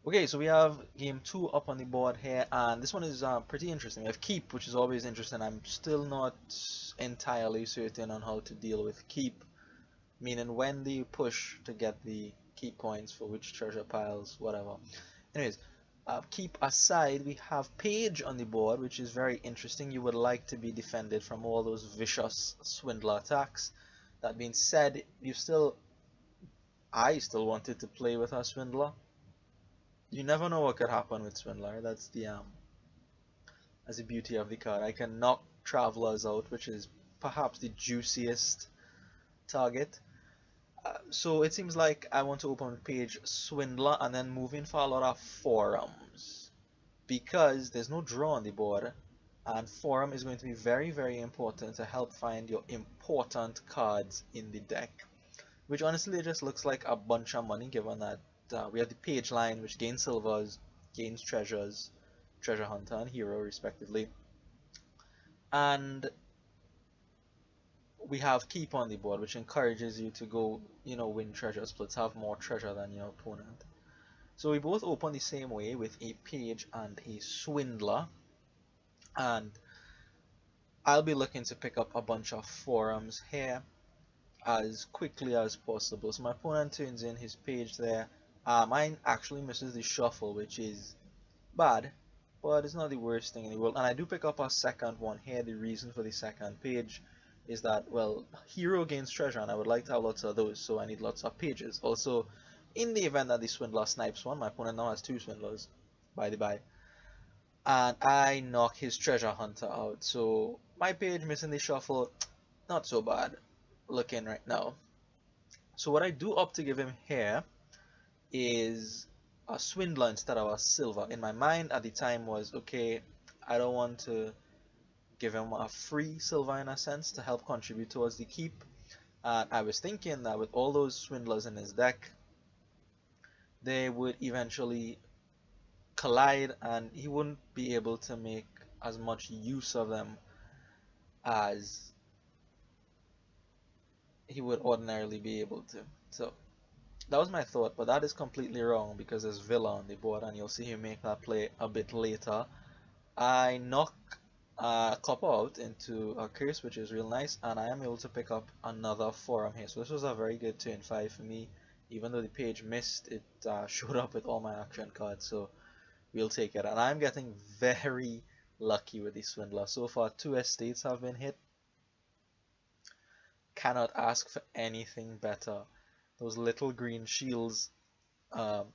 Okay, so we have game 2 up on the board here, and this one is pretty interesting. We have keep, which is always interesting. I'm still not entirely certain on how to deal with keep, meaning when do you push to get the keep points for which treasure piles, whatever. Anyways, keep aside, we have page on the board, which is very interesting. You would like to be defended from all those vicious swindler attacks. That being said, I still wanted to play with a swindler. You never know what could happen with swindler. That's the beauty of the card. I can knock travelers out, which is perhaps the juiciest target. So it seems like I want to open page swindler and then move in for a lot of forums because there's no draw on the board, and forum is going to be very, very important to help find your important cards in the deck, which honestly just looks like a bunch of money given that we have the page line, which gains silvers, gains treasures, treasure hunter and hero respectively, and we have keep on the board, which encourages you to go, win treasure splits, have more treasure than your opponent. So we both open the same way with a page and a swindler, and I'll be looking to pick up a bunch of forums here as quickly as possible. So my opponent turns in his page there. Mine actually misses the shuffle, which is bad, but it's not the worst thing in the world. And I do pick up a second one here. The reason for the second page is that, well, hero gains treasure, and I would like to have lots of those, so I need lots of pages. Also, in the event that the swindler snipes one, my opponent now has two swindlers, by the by, and I knock his treasure hunter out. So my page missing the shuffle, not so bad looking right now. So what I do opt to give him here is a swindler instead of a silver. In my mind at the time was, okay, I don't want to give him a free silver in a sense to help contribute towards the keep. And I was thinking that with all those swindlers in his deck, they would eventually collide and he wouldn't be able to make as much use of them as he would ordinarily be able to. So that was my thought, but that is completely wrong because there's Villa on the board and you'll see him make that play a bit later. I knock Copper out into a curse, which is real nice, and I am able to pick up another forum here. So this was a very good turn 5 for me. Even though the page missed, it showed up with all my action cards, so we'll take it. And I'm getting very lucky with the swindler. So far 2 estates have been hit. Cannot ask for anything better. Those little green shields are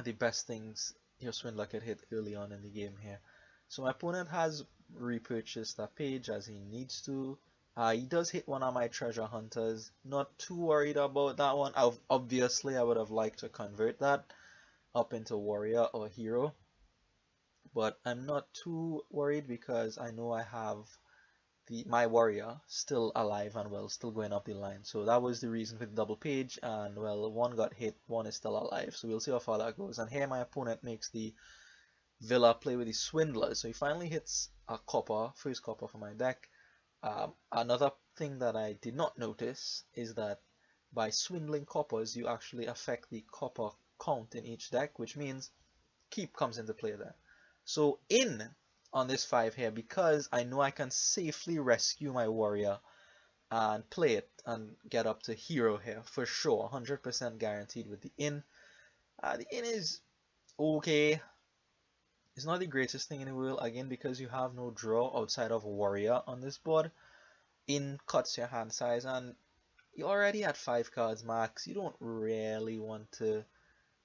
the best things your swindler could hit early on in the game here. So my opponent has repurchased that page as he needs to. He does hit one of my treasure hunters. Not too worried about that one. Obviously, I would have liked to convert that up into warrior or hero, but I'm not too worried because I know I have my warrior still alive and well, still going up the line. So that was the reason for the double page, and well, one got hit, one is still alive. So we'll see how far that goes. And here my opponent makes the Villa play with the swindler. So he finally hits a copper, first copper for my deck. Another thing that I did not notice is that by swindling coppers, you actually affect the copper count in each deck, which means keep comes into play there. So in on this 5 here, because I know I can safely rescue my warrior and play it and get up to hero here for sure, 100% guaranteed with the in. The in is okay. It's not the greatest thing in the world, again, because you have no draw outside of warrior on this board. In cuts your hand size, and you're already at 5 cards max. You don't really want to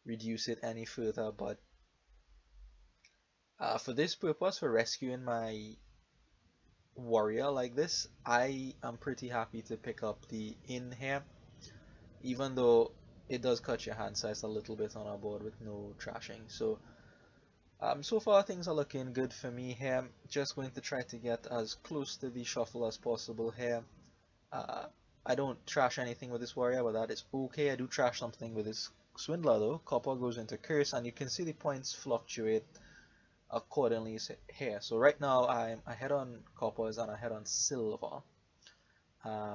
reduce it any further, but for this purpose, for rescuing my warrior like this, I am pretty happy to pick up the in here, even though it does cut your hand size a little bit on our board with no trashing. So so far things are looking good for me here. Just going to try to get as close to the shuffle as possible here. I don't trash anything with this warrior, but that is okay. I do trash something with this swindler though. Copper goes into curse, and you can see the points fluctuate accordingly here. So right now I'm ahead on coppers and ahead on silver.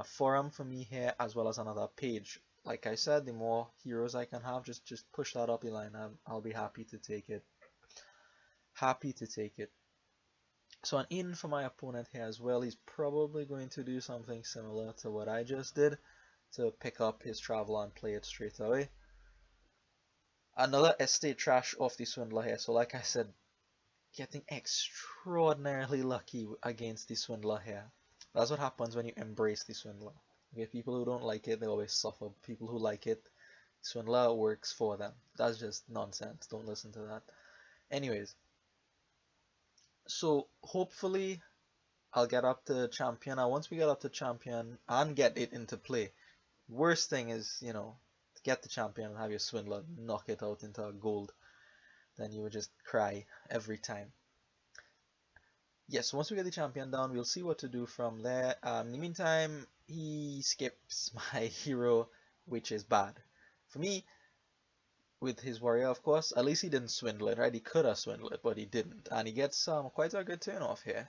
Forum for me here, as well as another page like I said, the more heroes I can have, just push that up the line. I'll be happy to take it. Happy to take it. So an in for my opponent here as well. He's probably going to do something similar to what I just did, to pick up his traveler and play it straight away. Another estate trash off the Swindler here. So like I said, getting extraordinarily lucky against the Swindler here. That's what happens when you embrace the Swindler. Okay, people who don't like it, they always suffer. People who like it, Swindler works for them. That's just nonsense. Don't listen to that. Anyways, so hopefully I'll get up to champion. Now once we get up to champion and get it into play, worst thing is, you know, to get the champion and have your Swindler knock it out into a gold. Then you would just cry every time. Yes, once we get the champion down, we'll see what to do from there. In the meantime, he skips my hero, which is bad. For me, with his warrior, of course, at least he didn't swindle it, right? He could have swindled it, but he didn't. And he gets quite a good turn off here.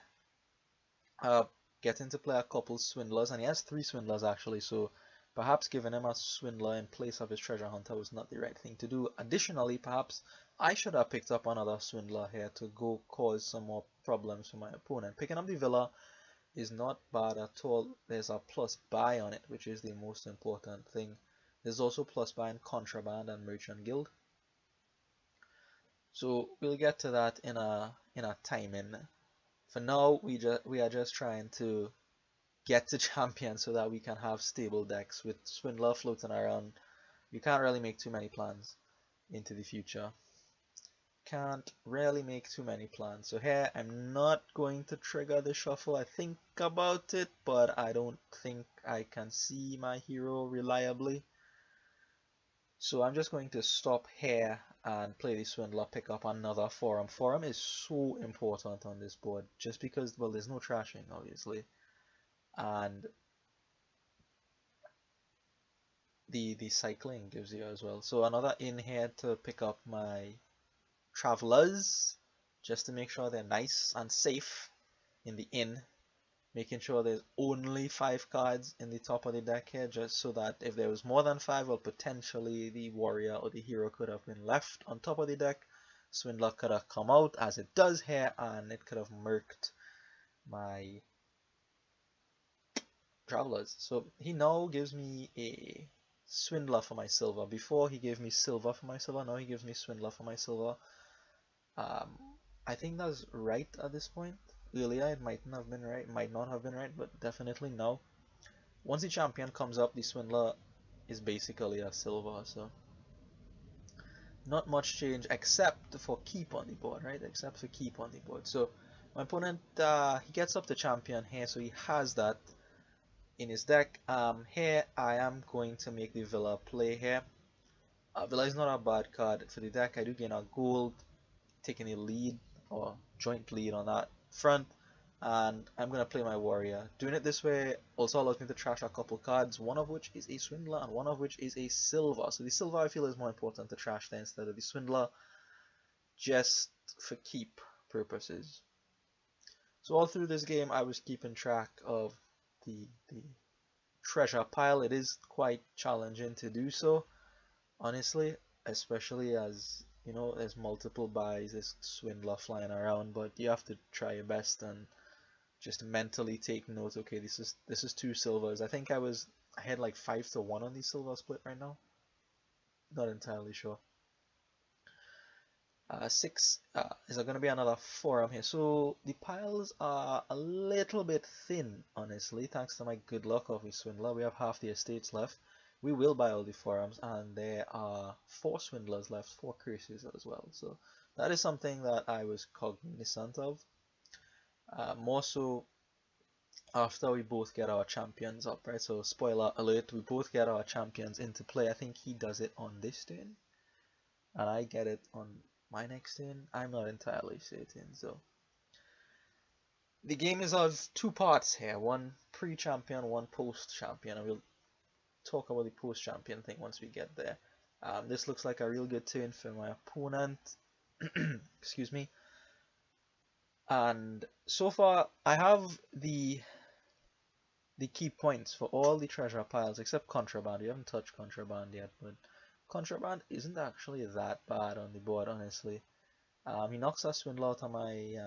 Getting to play a couple swindlers, and he has 3 swindlers actually, so perhaps giving him a swindler in place of his treasure hunter was not the right thing to do. Additionally, perhaps I should have picked up another swindler here to go cause some more problems for my opponent. Picking up the villa is not bad at all. There's a plus buy on it, which is the most important thing. There's also plus buy in contraband and merchant guild. So we'll get to that in a timing. For now, we are just trying to get to champion so that we can have stable decks. With Swindler floating around, you can't really make too many plans into the future. Can't really make too many plans. So here, I'm not going to trigger the shuffle. I think about it, but I don't think I can see my hero reliably. So I'm just going to stop here and play the Swindler, pick up another Forum. Forum is so important on this board, just because, well, there's no trashing, obviously. And the cycling gives you as well. So another in here to pick up my travelers, just to make sure they're nice and safe in the inn. Making sure there's only 5 cards in the top of the deck here, just so that if there was more than 5, well, potentially the warrior or the hero could have been left on top of the deck. Swindler could have come out, as it does here, and it could have murked my travelers. So he now gives me a Swindler for my silver. Before he gave me silver for my silver, now he gives me Swindler for my silver. I think that's right at this point. Earlier it might not have been right, might not have been right, but definitely now. Once the champion comes up, the Swindler is basically a silver, so not much change except for keep on the board, right? Except for keep on the board. So my opponent, he gets up to champion here, so he has that in his deck. Here I am going to make the Villa play here. Villa is not a bad card for the deck. I do gain a gold, taking a lead or joint lead on that front, and I'm going to play my warrior. Doing it this way also allows me to trash a couple cards, one of which is a Swindler and one of which is a silver. So the silver I feel is more important to trash there instead of the Swindler, just for keep purposes. So all through this game I was keeping track of the treasure pile. It is quite challenging to do so, honestly, especially as you know, there's multiple buys, there's Swindler flying around, but you have to try your best and just mentally take note. Okay, this is 2 silvers. I think I had like 5-1 on the silver split right now. Not entirely sure. 6 is there going to be another Forum here? So the piles are a little bit thin, honestly, thanks to my good luck of a Swindler. We have half the estates left. We will buy all the Forums, and there are 4 Swindlers left, 4 curses as well. So that is something that I was cognizant of. More so after we both get our champions up, right? So spoiler alert, we both get our champions into play. I think he does it on this turn, and I get it on my next turn. I'm not entirely certain. So the game is of 2 parts here, one pre-champion, one post-champion, and we'll talk about the post-champion thing once we get there. This looks like a real good turn for my opponent. Excuse me. And so far I have the the key points for all the treasure piles except contraband. We haven't touched contraband yet, but contraband isn't actually that bad on the board, honestly. He knocks a swindle out of my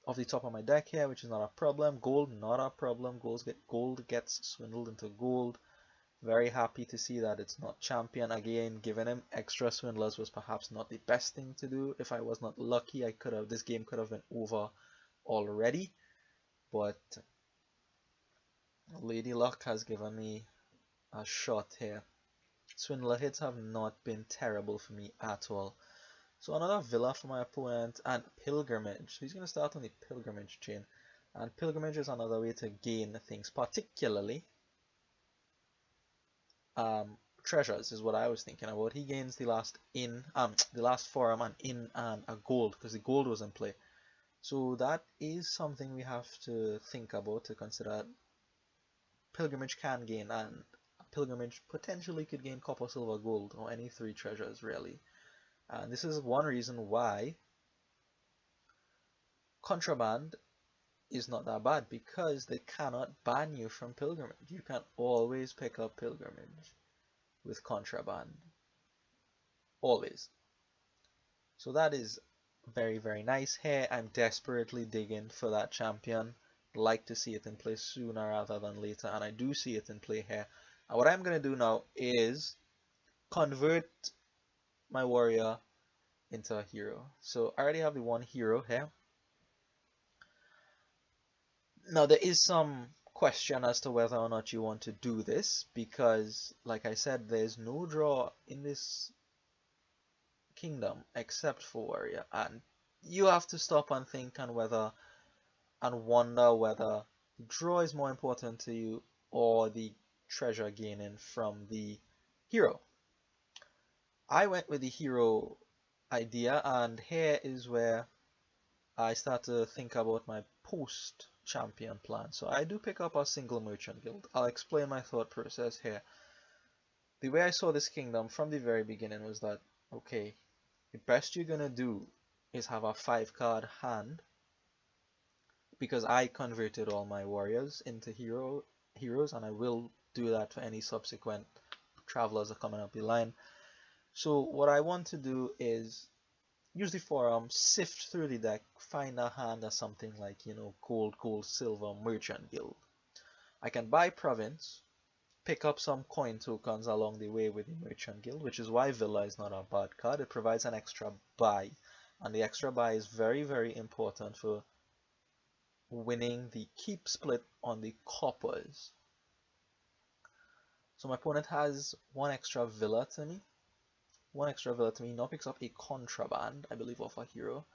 off the top of my deck here, which is not a problem. Gold, not a problem. Gold gets swindled into gold. Very happy to see that it's not champion. Again, giving him extra swindlers was perhaps not the best thing to do. If I was not lucky, this game could have been over already. But Lady Luck has given me a shot here. Swindler hits have not been terrible for me at all. So another villa for my opponent, and pilgrimage. So he's going to start on the pilgrimage chain. And pilgrimage is another way to gain things, particularly treasures is what I was thinking about. He gains the last forum and inn and a gold, because the gold was in play. So that is something we have to think about, to consider. Pilgrimage can gain, and pilgrimage potentially could gain copper, silver, gold, or any 3 treasures really. And this is one reason why contraband is not that bad, because they cannot ban you from pilgrimage. You can always pick up pilgrimage with contraband. Always. So that is very, very nice here. I'm desperately digging for that champion. Like to see it in play sooner rather than later, and I do see it in play here. And what I'm going to do now is convert my warrior into a hero. So I already have the 1 hero here. Now there is some question as to whether or not you want to do this, because like I said, there's no draw in this kingdom except for warrior, and you have to stop and think and wonder whether the draw is more important to you or the treasure gaining from the hero. I went with the hero idea, and here is where I start to think about my post champion plan. So I do pick up a single merchant guild. I'll explain my thought process here. The way I saw this kingdom from the very beginning was that, okay, the best you're gonna do is have a 5-card hand, because I converted all my warriors into heroes, and I will do that for any subsequent travelers that are coming up the line. So what I want to do is use the forum, sift through the deck, find a hand or something like, gold, silver, merchant guild. I can buy province, pick up some coin tokens along the way with the merchant guild, which is why villa is not a bad card. It provides an extra buy, and the extra buy is very, very important for winning the keep split on the coppers. So my opponent has 1 extra villa to me. Now picks up a contraband, I believe, of a hero.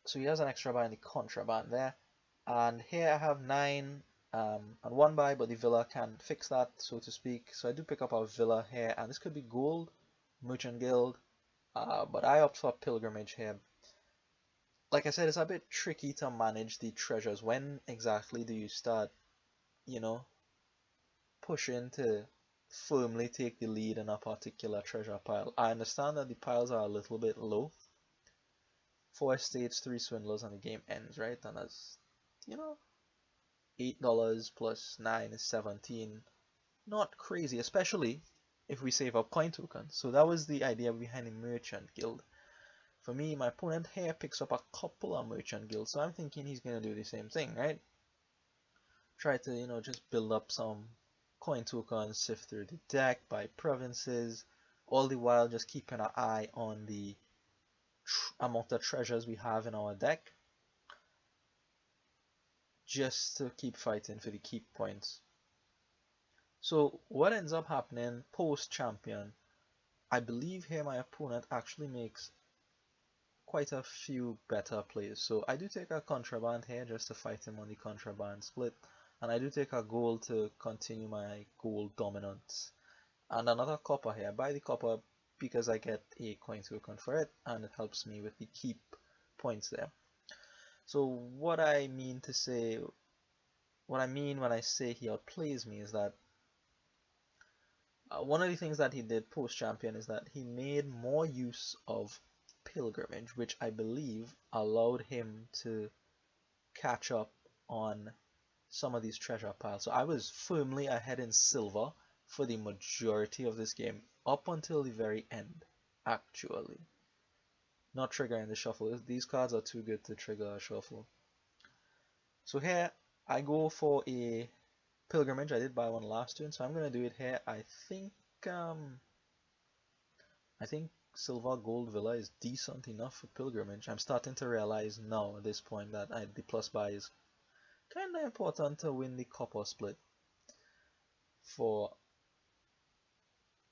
So he has an extra buy in the contraband there. And here I have 9 and 1 buy, but the villa can fix that, so to speak. So I do pick up a villa here, and this could be gold, merchant guild, but I opt for pilgrimage here. Like I said, it's a bit tricky to manage the treasures. When exactly do you start, pushing to firmly take the lead in a particular treasure pile? I understand that the piles are a little bit low. 4 estates, 3 swindlers, and the game ends, right? And that's, $8 plus 9 is 17. Not crazy, especially if we save up coin tokens. So that was the idea behind the merchant guild. For me, my opponent here picks up a couple of merchant guilds, so I'm thinking he's going to do the same thing, right? Try to, just build up some coin tokens, sift through the deck, buy provinces, all the while just keeping an eye on the amount of treasures we have in our deck, just to keep fighting for the keep points. So what ends up happening post champion, I believe here my opponent actually makes quite a few better plays. So I do take a contraband here just to fight him on the contraband split, and I do take a gold to continue my gold dominance, and another copper here. I buy the copper because I get a coin token for it, and it helps me with the keep points there. So what I mean when I say he outplays me is that one of the things that he did post champion is that he made more use of pilgrimage, which I believe allowed him to catch up on some of these treasure piles. So I was firmly ahead in silver for the majority of this game, up until the very end, actually. Not triggering the shuffle. These cards are too good to trigger a shuffle. So here, I go for a pilgrimage. I did buy one last turn, so I'm going to do it here. Um, I think silver gold villa is decent enough for pilgrimage. I'm starting to realize now at this point that the plus buy is kind of important to win the copper split for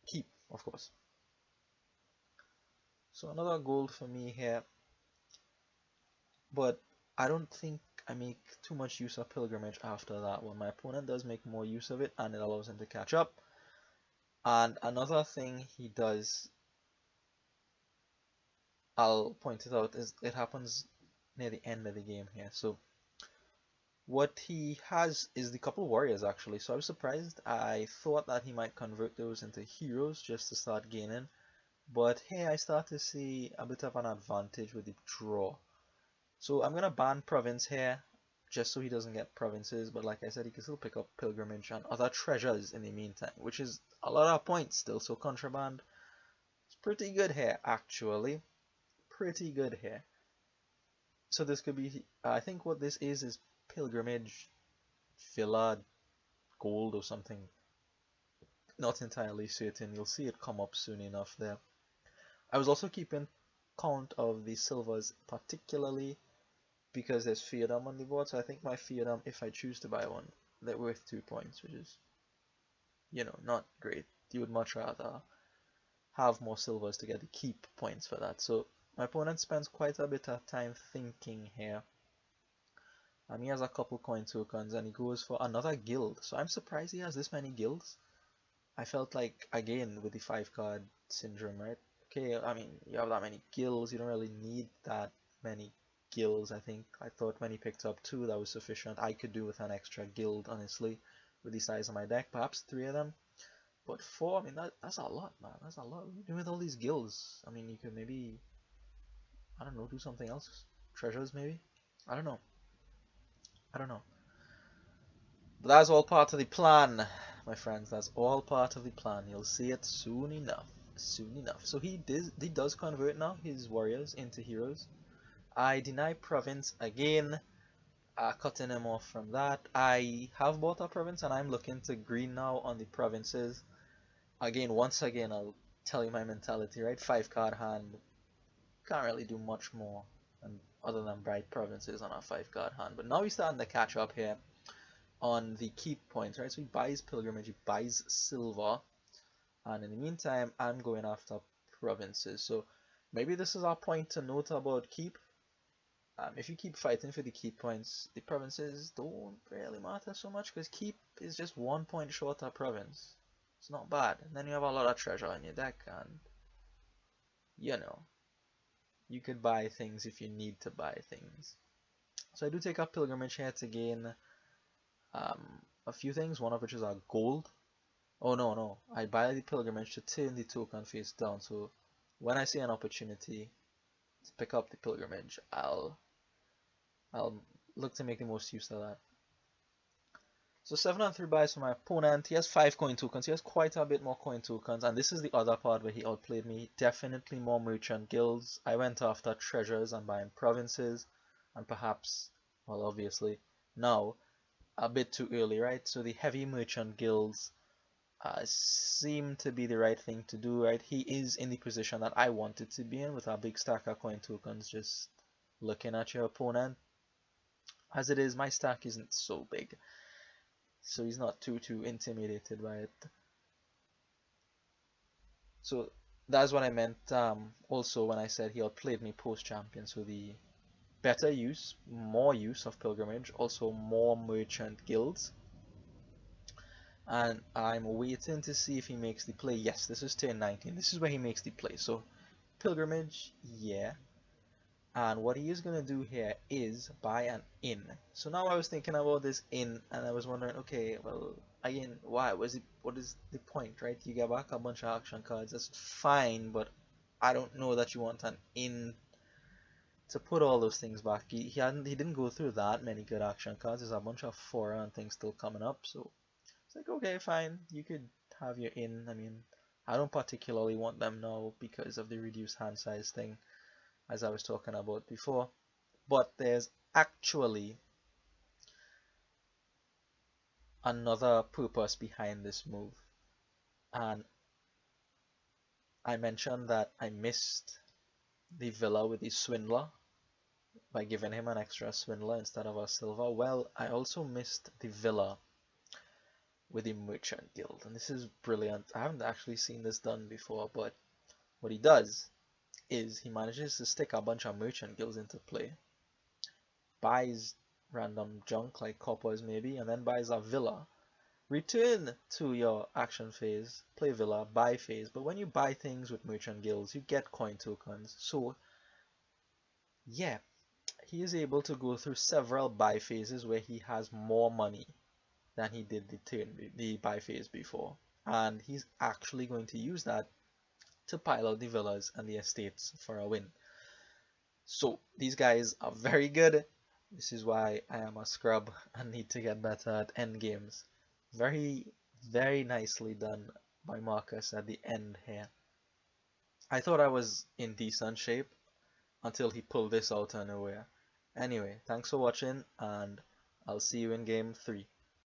keep, of course. So another gold for me here, but I don't think I make too much use of pilgrimage after that one. My opponent does make more use of it, and it allows him to catch up. And another thing he does, I'll point it out, is it happens near the end of the game here. So what he has is the couple warriors actually. So I was surprised. I thought that he might convert those into heroes just to start gaining. But here I start to see a bit of an advantage with the draw. So I'm going to ban province here just so he doesn't get provinces. But like I said, he can still pick up pilgrimage and other treasures in the meantime, which is a lot of points still. So contraband is pretty good here actually. Pretty good here. So this could be, I think what this is pilgrimage, villa, gold or something. Not entirely certain. You'll see it come up soon enough there. I was also keeping count of the silvers, particularly because there's Feodum on the board. So I think my Feodum, if I choose to buy one, they're worth 2 points, which is, you know, not great. You would much rather have more silvers to get the keep points for that. So my opponent spends quite a bit of time thinking here. He has a couple coin tokens and he goes for another guild. So I'm surprised he has this many guilds. I felt like, again, with the 5-card syndrome, right? Okay, I mean, you have that many guilds, you don't really need that many guilds, I think. I thought when he picked up 2, that was sufficient. I could do with an extra guild, honestly, with the size of my deck. Perhaps 3 of them. But 4, I mean, that's a lot, man. That's a lot. What are you doing with all these guilds? I mean, you could maybe, I don't know, do something else. Treasures, maybe? I don't know. I don't know. But that's all part of the plan, my friends. That's all part of the plan. You'll see it soon enough. Soon enough. So he does convert now his warriors into heroes. I deny province again, cutting him off from that. I have bought a province and I'm looking to green now on the provinces. Again, once again, I'll tell you my mentality, right? 5-card hand. Can't really do much more other than bright provinces on our 5-card hand. But now we're starting to catch up here on the keep points, right? So he buys pilgrimage, he buys silver, and in the meantime, I'm going after provinces. So maybe this is our point to note about keep. If you keep fighting for the keep points, the provinces don't really matter so much because keep is just 1 point short of province. It's not bad. And then you have a lot of treasure in your deck, and you know, you could buy things if you need to buy things. So I do take up pilgrimage here to gain a few things, one of which is our gold. Oh no, I buy the pilgrimage to turn the token face down, so when I see an opportunity to pick up the pilgrimage, I'll look to make the most use of that. So 7 and 3 buys for my opponent. He has 5 coin tokens. He has quite a bit more coin tokens, and this is the other part where he outplayed me. Definitely more merchant guilds. I went after treasures and buying provinces, and perhaps, well, obviously now a bit too early, right? So the heavy merchant guilds seem to be the right thing to do, right? He is in the position that I wanted to be in with a big stack of coin tokens, just looking at your opponent. As it is, my stack isn't so big, so he's not too intimidated by it. So that's what I meant also when I said he outplayed me post-champion. So the better use, more use of pilgrimage, also more merchant guilds. And I'm waiting to see if he makes the play. Yes, this is turn 19. This is where he makes the play. So pilgrimage, yeah. And what he is going to do here is buy an inn. So now I was thinking about this inn and I was wondering, okay, well, again, why? What is the point, right? You get back a bunch of action cards, that's fine, but I don't know that you want an inn to put all those things back. He didn't go through that many good action cards. There's a bunch of fora and things still coming up, so it's like, okay, fine, you could have your in. I mean, I don't particularly want them now because of the reduced hand size thing, as I was talking about before. But there's actually another purpose behind this move. And I mentioned that I missed the Villa with the Swindler by giving him an extra Swindler instead of a Silver. Well, I also missed the Villa with the Merchant Guild, and this is brilliant. I haven't actually seen this done before, but what he does is he manages to stick a bunch of Merchant Guilds into play, buys random junk like coppers maybe, and then buys a Villa. Return to your action phase, play Villa, buy phase, but when you buy things with Merchant Guilds, you get coin tokens. So yeah, he is able to go through several buy phases where he has more money than he did the buy phase before, and he's actually going to use that to pile out the villas and the estates for a win. So these guys are very good. This is why I am a scrub and need to get better at end games. Very, very nicely done by Marcus at the end here. I thought I was in decent shape until he pulled this out of nowhere. Anyway, thanks for watching, and I'll see you in game 3.